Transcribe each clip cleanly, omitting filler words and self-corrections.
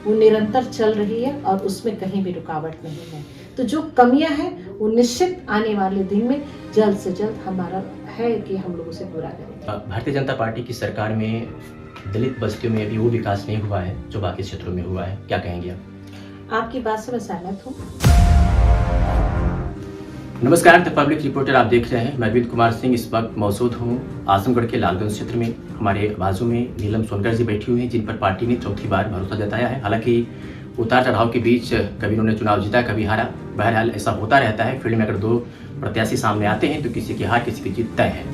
वो निरंतर चल रही है और उसमें कहीं भी रुकावट नहीं है। तो जो कमियां हैं वो निश्चित आने वाले दिन में जल्द से जल्द हमारा है कि हम लोग उसे पूरा करेंगे। भारतीय जनता पार्टी की सरकार में दलित बस्तियों में अभी वो विकास नहीं हुआ है जो बाकी क्षेत्रों में हुआ है, क्या कहेंगे आप? आपकी बात से मैं सहमत हूँ। नमस्कार, द पब्लिक रिपोर्टर आप देख रहे हैं। मैं अरविंद कुमार सिंह इस वक्त मौजूद हूँ आजमगढ़ के लालगंज क्षेत्र में। हमारे बाजू में नीलम सोनकर जी बैठी हुई हैं जिन पर पार्टी ने चौथी बार भरोसा जताया है। हालांकि उतार चढ़ाव के बीच कभी उन्होंने चुनाव जीता, कभी हारा। बहरहाल ऐसा होता रहता है। फील्ड में अगर दो प्रत्याशी सामने आते हैं तो किसी की हार किसी की जीत तय है।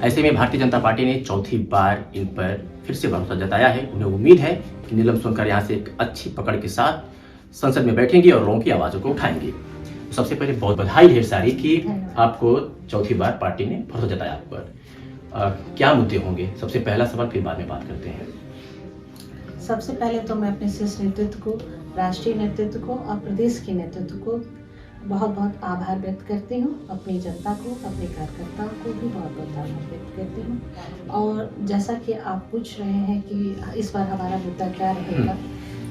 ऐसे में भारतीय जनता पार्टी ने चौथी बार इन पर फिर से भरोसा जताया है। उन्हें उम्मीद है कि नीलम सोनकर यहाँ से एक अच्छी पकड़ के साथ संसद में बैठेंगी और लोगों की आवाज़ों को उठाएंगी। सबसे पहले बहुत बधाई ढेर सारी कि आपको चौथी बार पार्टी ने भरोसा जताया आप पर। क्या मुद्दे होंगे? सबसे पहला सवाल, फिर बाद में बात करते हैं। सबसे पहले तो मैं अपने शीर्ष नेतृत्व को, राष्ट्रीय नेतृत्व को और प्रदेश के नेतृत्व को बहुत बहुत आभार व्यक्त करती हूँ। अपनी जनता को, अपने कार्यकर्ताओं को भी बहुत बहुत आभार व्यक्त करती हूँ। और जैसा कि आप पूछ रहे हैं कि इस बार हमारा मुद्दा क्या रहेगा,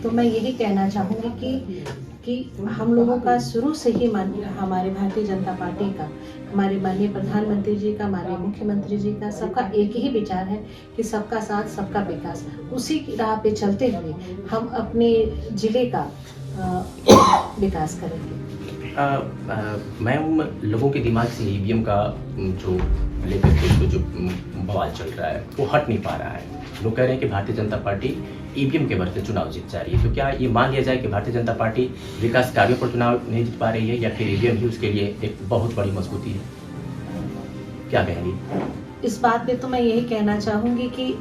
तो मैं यही कहना चाहूँगी कि हम लोगों का शुरू से ही हमारे भारतीय जनता पार्टी का, हमारे माननीय प्रधानमंत्री जी का, हमारे मुख्यमंत्री जी का, सबका एक ही विचार है कि सबका साथ सबका विकास। उसी की राह पे चलते हुए हम अपने जिले का विकास करेंगे। मैम, लोगों के दिमाग से ईवीएम का जो लेकर के जो बवाल चल रहा है वो हट नहीं पा रहा है। लोग कह रहे हैं कि भारतीय जनता पार्टी ईवीएम के बदले चुनाव जीत जा रही है। तो क्या ये मान लिया जाए कि भारतीय जनता पार्टी विकास कार्यों पर चुनाव नहीं जीत पा रही है, या फिर ईवीएम ही उसके लिए एक बहुत बड़ी मजबूती है? क्या कहेंगी? इस बात पे तो मैं यही कहना चाहूँगी कि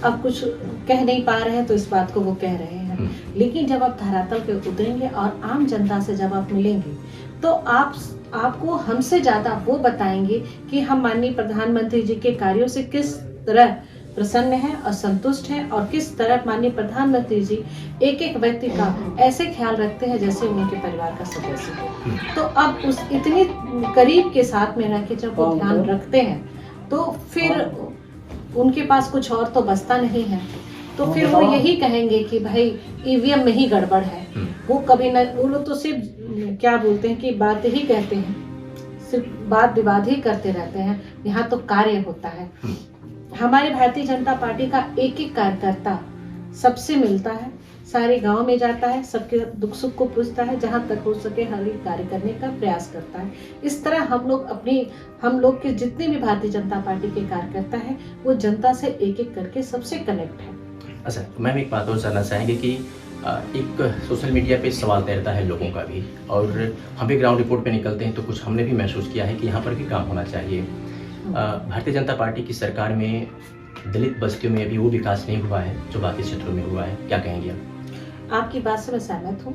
अब कुछ कह नहीं पा रहे हैं तो इस बात को वो कह रहे हैं। लेकिन जब आप धरातल पे उतरेंगे और आम जनता से जब आप मिलेंगे तो आपको हमसे ज़्यादा वो बताएंगे कि हम माननीय प्रधानमंत्री जी के कार्यों से किस तरह प्रसन्न है और संतुष्ट है, और किस तरह माननीय प्रधानमंत्री जी एक एक व्यक्ति का ऐसे ख्याल रखते हैं जैसे उनके परिवार का सदस्य हो। तो अब उस इतनी करीब के साथ में रह के जब वो ध्यान रखते हैं तो फिर उनके पास कुछ और तो बचता नहीं है। तो फिर वो यही कहेंगे कि भाई ईवीएम में ही गड़बड़ है। वो कभी न, वो लोग तो सिर्फ क्या बोलते हैं कि बात ही कहते हैं, सिर्फ बात विवाद ही करते रहते हैं। यहाँ तो कार्य होता है। हमारी भारतीय जनता पार्टी का एक एक कार्यकर्ता सबसे मिलता है, सारे गांव में जाता है, सबके दुख सुख को पूछता है, जहां तक हो सके हर एक कार्य करने का प्रयास करता है। इस तरह हम लोग के जितने भी भारतीय जनता पार्टी के कार्यकर्ता हैं वो जनता से एक एक करके सबसे कनेक्ट है। अच्छा, मैम एक बात और जानना चाहेंगे कि एक सोशल मीडिया पे सवाल तैरता है लोगों का भी, और हम भी ग्राउंड रिपोर्ट पे निकलते हैं तो कुछ हमने भी महसूस किया है कि यहाँ पर भी काम होना चाहिए। भारतीय जनता पार्टी की सरकार में दलित बस्तियों में अभी वो विकास नहीं हुआ है जो बाकी क्षेत्रों में हुआ है, क्या कहेंगे आप? आपकी बात से मैं सहमत हूँ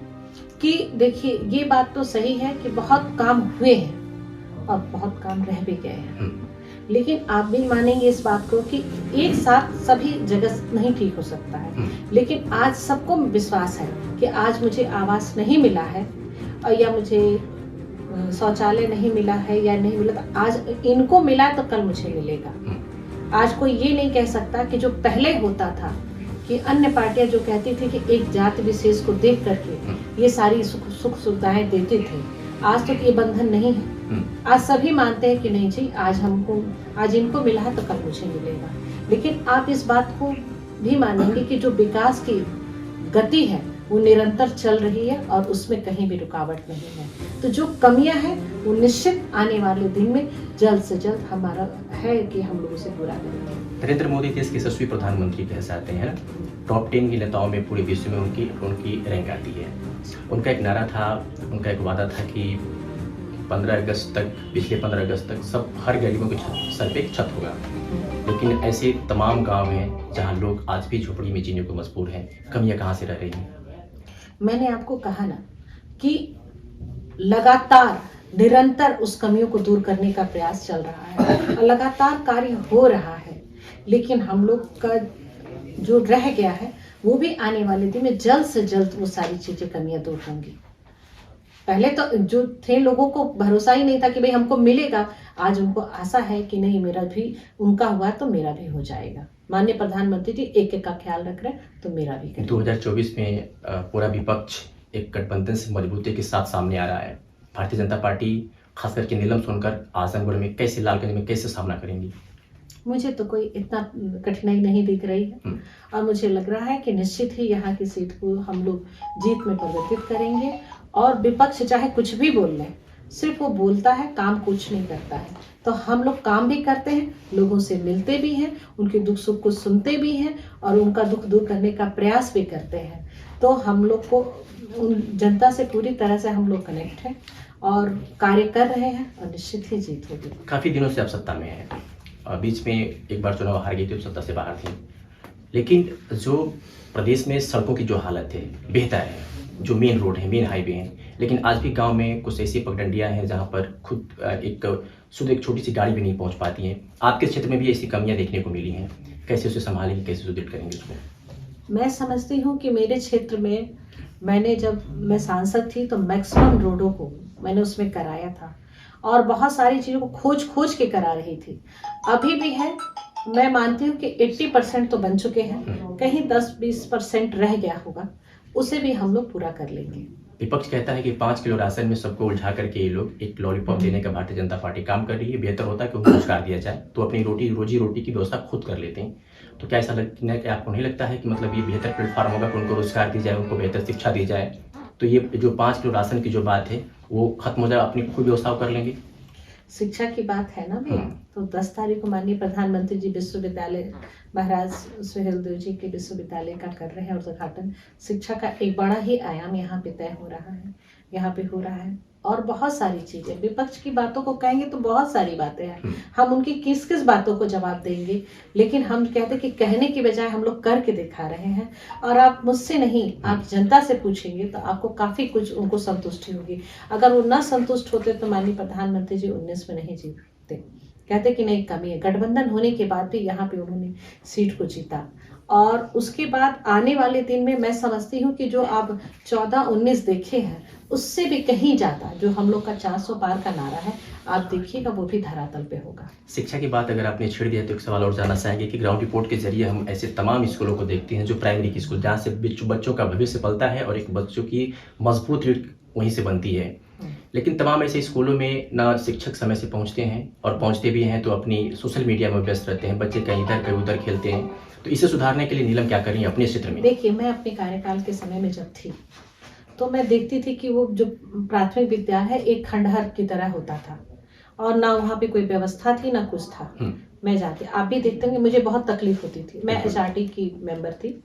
कि देखिए, ये बात तो सही है कि बहुत काम हुए हैं और बहुत काम रह भी गए हैं। लेकिन आप भी मानेंगे इस बात को कि एक साथ सभी जगह नहीं ठीक हो सकता है। लेकिन आज सबको विश्वास है कि आज मुझे आवास नहीं मिला है और या मुझे शौचालय नहीं मिला है या नहीं मिला, तो आज इनको मिला तो कल मुझे मिलेगा। आज कोई ये नहीं कह सकता कि जो पहले होता था कि अन्य पार्टियां जो कहती थी कि एक जाति विशेष को देख करके ये सारी सुख सुविधाएं देते थे, आज तो ये बंधन नहीं है। आज सभी मानते हैं कि नहीं जी, आज इनको मिला है तो कल मुझे मिलेगा। लेकिन आप इस बात को भी मानेंगे कि जो विकास की गति है वो निरंतर चल रही है और उसमें कहीं भी रुकावट नहीं है। तो जो कमियां हैं वो निश्चित आने वाले दिन में जल्द से जल्द हमारा है कि हम लोग उसे पूरा करेंगे। नरेंद्र मोदी देश के यशस्वी प्रधानमंत्री कह जाते हैं। टॉप 10 के नेताओं में पूरे विश्व में उनकी रैंक आती है। उनका एक नारा था, उनका एक वादा था कि 15 अगस्त तक, पिछले 15 अगस्त तक सब हर गरीबों के सर पे एक छत होगा। लेकिन ऐसे तमाम गांव हैं जहां लोग आज भी झोपड़ी में जीने को मजबूर हैं। कमियां कहां से रह रही हैं? मैंने आपको कहा ना कि लगातार निरंतर उस कमियों को दूर करने का प्रयास चल रहा है और लगातार कार्य हो रहा है। लेकिन हम लोग का जो रह गया है वो भी आने वाले दिन में जल्द से जल्द वो सारी चीजें, कमियां दूर होंगी। पहले तो जो थे लोगों को भरोसा ही नहीं था कि भाई हमको मिलेगा, आज उनको आशा है कि नहीं, मेरा भी उनका हुआ तो मेरा भी हो जाएगा। माननीय प्रधानमंत्री जी एक एक का ख्याल रख रहे हैं, तो मेरा भी करें। 2024 में पूरा विपक्ष एक गठबंधन से मजबूती के साथ सामने आ रहा है। भारतीय जनता पार्टी खास करके नीलम सोनकर आजमगढ़ में कैसे, लालगंज में कैसे सामना करेंगी? मुझे तो कोई इतना कठिनाई नहीं दिख रही है और मुझे लग रहा है कि निश्चित ही यहाँ की सीट को हम लोग जीत में परिवर्तित करेंगे। और विपक्ष चाहे कुछ भी बोल ले, सिर्फ वो बोलता है, काम कुछ नहीं करता है। तो हम लोग काम भी करते हैं, लोगों से मिलते भी हैं, उनके दुख सुख को सुनते भी हैं और उनका दुख दूर करने का प्रयास भी करते हैं। तो हम लोग को उन जनता से पूरी तरह से हम लोग कनेक्ट हैं और कार्य कर रहे हैं और निश्चित ही जीत होगी। काफ़ी दिनों से आप सत्ता में हैं, बीच में एक बार चुनाव हार गई थी, सत्ता से बाहर थी, लेकिन जो प्रदेश में सड़कों की जो हालत है बेहतर है, जो मेन रोड है, मेन हाईवे हैं, लेकिन आज भी गांव में कुछ ऐसी पगडंडियां हैं जहां पर खुद एक छोटी सी गाड़ी भी नहीं पहुंच पाती है। आपके क्षेत्र में भी ऐसी कमियां देखने को मिली हैं, कैसे उसे संभालेंगे, कैसे सुदृढ़ करेंगे उसको? मैं समझती हूँ कि मेरे क्षेत्र में जब मैं सांसद थी तो मैक्सिमम रोडों को मैंने उसमें कराया था और बहुत सारी चीज़ों को खोज खोज के करा रही थी। अभी भी है, मैं मानती हूँ कि 80% तो बन चुके हैं, कहीं 10-20% रह गया होगा, उसे भी हम लोग पूरा कर लेंगे। विपक्ष कहता है कि 5 किलो राशन में सबको उलझा करके ये लोग एक लॉलीपॉप देने का भारतीय जनता पार्टी काम कर रही है। बेहतर होता है कि उनको रोजगार दिया जाए, तो अपनी रोजी रोटी की व्यवस्था खुद कर लेते हैं। तो क्या ऐसा लगता है कि आपको नहीं लगता है कि मतलब ये बेहतर प्लेटफॉर्म होगा कि उनको रोजगार दी जाए, उनको बेहतर शिक्षा दी जाए, तो ये जो 5 किलो राशन की जो बात है वो खत्म हो जाए, अपनी खुद व्यवस्था कर लेंगे? शिक्षा की बात है ना भैया, तो 10 तारीख को माननीय प्रधानमंत्री जी विश्वविद्यालय महाराज सुहेलदेव जी के विश्वविद्यालय का कर रहे हैं उद्घाटन। शिक्षा का एक बड़ा ही आयाम यहाँ पे तय हो रहा है, यहाँ पे हो रहा है और बहुत सारी चीजें। विपक्ष की बातों को कहेंगे तो बहुत सारी बातें हैं, हम उनकी किस किस बातों को जवाब देंगे, लेकिन हम कहते कि कहने की बजाय हम लोग करके दिखा रहे हैं। और आप मुझसे नहीं, आप जनता से पूछेंगे तो आपको काफी कुछ उनको संतुष्टि होगी। अगर वो न संतुष्ट होते तो माननीय प्रधानमंत्री जी 19 में नहीं जीतते, कहते कि नहीं कमी है। गठबंधन होने के बाद भी यहाँ पे उन्होंने सीट को जीता और उसके बाद आने वाले दिन में मैं समझती हूँ कि जो आप 14-19 देखे हैं उससे भी कहीं ज्यादा जो हम लोग का 400 पार का नारा है, आप देखिएगा वो भी धरातल पे होगा। शिक्षा की बात अगर आपने छेड़ दिया तो एक सवाल और जानना चाहेंगे कि ग्राउंड रिपोर्ट के जरिए हम ऐसे तमाम स्कूलों को देखते हैं जो प्राइमरी की स्कूल, जहाँ से बच्चों का भविष्य पलता है और एक बच्चों की मजबूत रीढ़ वहीं से बनती है। लेकिन तमाम ऐसे स्कूलों में ना शिक्षक समय से पहुंचते हैं और पहुंचते भी हैं तो अपनी सोशल मीडिया में व्यस्त रहते हैं, बच्चे कहीं इधर कहीं उधर खेलते हैं। तो इसे सुधारने के लिए नीलम क्या करें अपने क्षेत्र में? देखिए, मैं अपने कार्यकाल के समय में जब थी तो मैं देखती थी कि वो जो प्राथमिक विद्यालय है एक खंडहर की तरह होता था और ना वहाँ पे कोई व्यवस्था थी ना कुछ था। मैं जाती, आप भी देखते होंगे, मुझे बहुत तकलीफ होती थी। मैं HRD की मेंबर थी,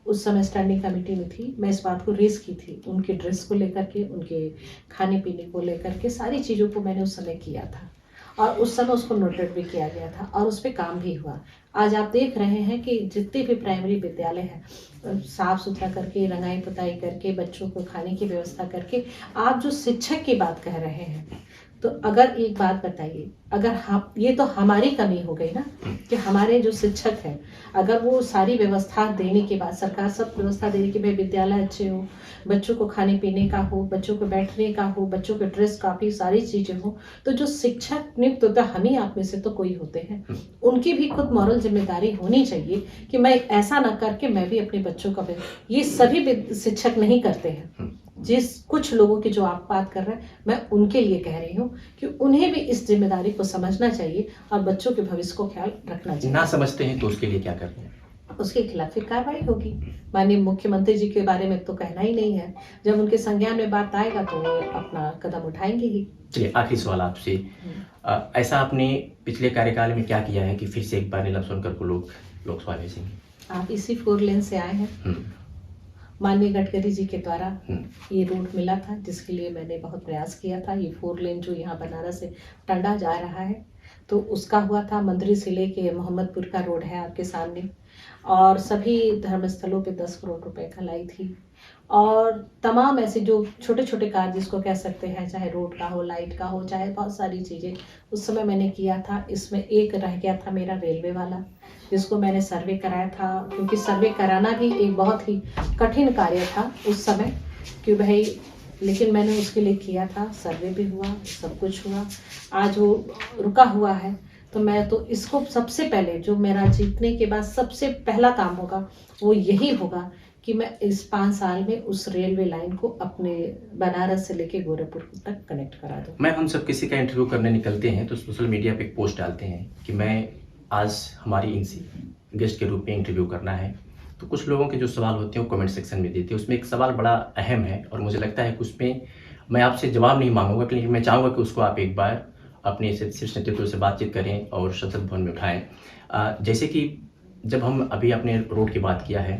उस समय स्टैंडिंग कमेटी में थी। मैं इस बात को रेस की थी, उनके ड्रेस को लेकर के, उनके खाने पीने को लेकर के, सारी चीज़ों को मैंने उस समय किया था और उस समय उसको नोटेड भी किया गया था और उस पर काम भी हुआ। आज आप देख रहे हैं कि जितने भी प्राइमरी विद्यालय हैं साफ सुथरा करके, रंगाई पुताई करके, बच्चों को खाने की व्यवस्था करके, आप जो शिक्षक की बात कह रहे हैं, तो अगर एक बात बताइए, अगर हम, ये तो हमारी कमी हो गई ना कि हमारे जो शिक्षक हैं अगर वो सारी व्यवस्था देने के बाद, सरकार सब व्यवस्था देने के बाद विद्यालय अच्छे हो, बच्चों को खाने पीने का हो, बच्चों को बैठने का हो, बच्चों के ड्रेस, काफ़ी सारी चीज़ें हो, तो जो शिक्षक नियुक्त होता है, हम ही आप में से तो कोई होते हैं, उनकी भी खुद मॉरल जिम्मेदारी होनी चाहिए कि मैं ऐसा ना करके मैं भी अपने बच्चों का, ये सभी शिक्षक नहीं करते हैं। जिस कुछ लोगों की जो आप बात कर रहे हैं, मैं उनके लिए कह रही हूँ कि उन्हें भी इस जिम्मेदारी को समझना चाहिए और बच्चों के भविष्य को ख्याल रखना चाहिए। ना समझते हैं तो उसके लिए क्या करते हैं? उसके खिलाफ फिर कार्रवाई होगी। माननीय मुख्यमंत्री जी के बारे में तो कहना ही नहीं है, जब उनके संज्ञान में बात आएगा तो वो अपना कदम उठाएंगे ही। चलिए, आखिरी सवाल आपसे, ऐसा आपने पिछले कार्यकाल में क्या किया है कि फिर से एक बार नीलम सोनकर को लोग लोकसभा भेजेंगे? आप इसी 4 लेन से आए हैं, माननीय गडकरी जी के द्वारा ये रोड मिला था, जिसके लिए मैंने बहुत प्रयास किया था। ये 4 लेन जो यहाँ बनारस से टांडा जा रहा है तो उसका हुआ था। मंदिर से लेके मोहम्मदपुर का रोड है आपके सामने, और सभी धर्मस्थलों पे 10 करोड़ रुपए का लाई थी। और तमाम ऐसे जो छोटे छोटे कार्य जिसको कह सकते हैं, चाहे रोड का हो, लाइट का हो, चाहे बहुत सारी चीज़ें उस समय मैंने किया था। इसमें एक रह गया था मेरा रेलवे वाला, जिसको मैंने सर्वे कराया था, क्योंकि सर्वे कराना भी एक बहुत ही कठिन कार्य था उस समय कि भाई, लेकिन मैंने उसके लिए किया था, सर्वे भी हुआ, सब कुछ हुआ। आज वो रुका हुआ है तो मैं तो इसको सबसे पहले, जो मेरा जीतने के बाद सबसे पहला काम होगा वो यही होगा कि मैं इस 5 साल में उस रेलवे लाइन को अपने बनारस से लेके गोरखपुर तक कनेक्ट करा दूँ। मैम, हम सब किसी का इंटरव्यू करने निकलते हैं तो सोशल मीडिया पे एक पोस्ट डालते हैं कि मैं आज हमारी इनसे गेस्ट के रूप में इंटरव्यू करना है। तो कुछ लोगों के जो सवाल होते हैं वो कमेंट सेक्शन में देते हैं। उसमें एक सवाल बड़ा अहम है और मुझे लगता है कि उसमें मैं आपसे जवाब नहीं मांगूंगा, लेकिन मैं चाहूँगा कि उसको आप एक बार अपने शीर्ष नेतृत्व से बातचीत करें और संसद भवन में उठाएं। जैसे कि जब हम अभी अपने रोड की बात किया है,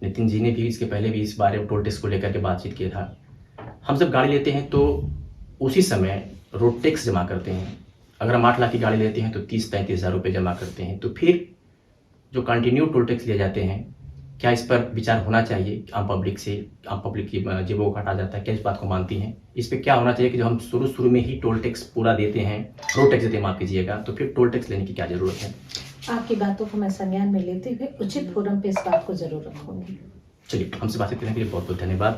नितिन जी ने भी इसके पहले भी इस बारे में टोल टैक्स को लेकर के बातचीत किया था। हम जब गाड़ी लेते हैं तो उसी समय रोड टैक्स जमा करते हैं। अगर हम 8 लाख की गाड़ी लेते हैं तो 30-35 हज़ार रुपये जमा करते हैं। तो फिर जो कंटिन्यू टोल टैक्स लिए जाते हैं, क्या इस पर विचार होना चाहिए? आम पब्लिक की जेबों को काटा जाता है, क्या इस बात को मानती हैं? इस पे क्या होना चाहिए कि जो हम शुरू में ही टोल टैक्स पूरा देते हैं, रोड टैक्स देते हैं, माफ़ कीजिएगा, तो फिर टोल टैक्स लेने की क्या ज़रूरत है? आपकी बातों को मैं संज्ञान में लेते हुए उचित फोरम पे इस बात को जरूर रखूंगी। चलिए, हमसे बातचीत करने के लिए बहुत बहुत धन्यवाद।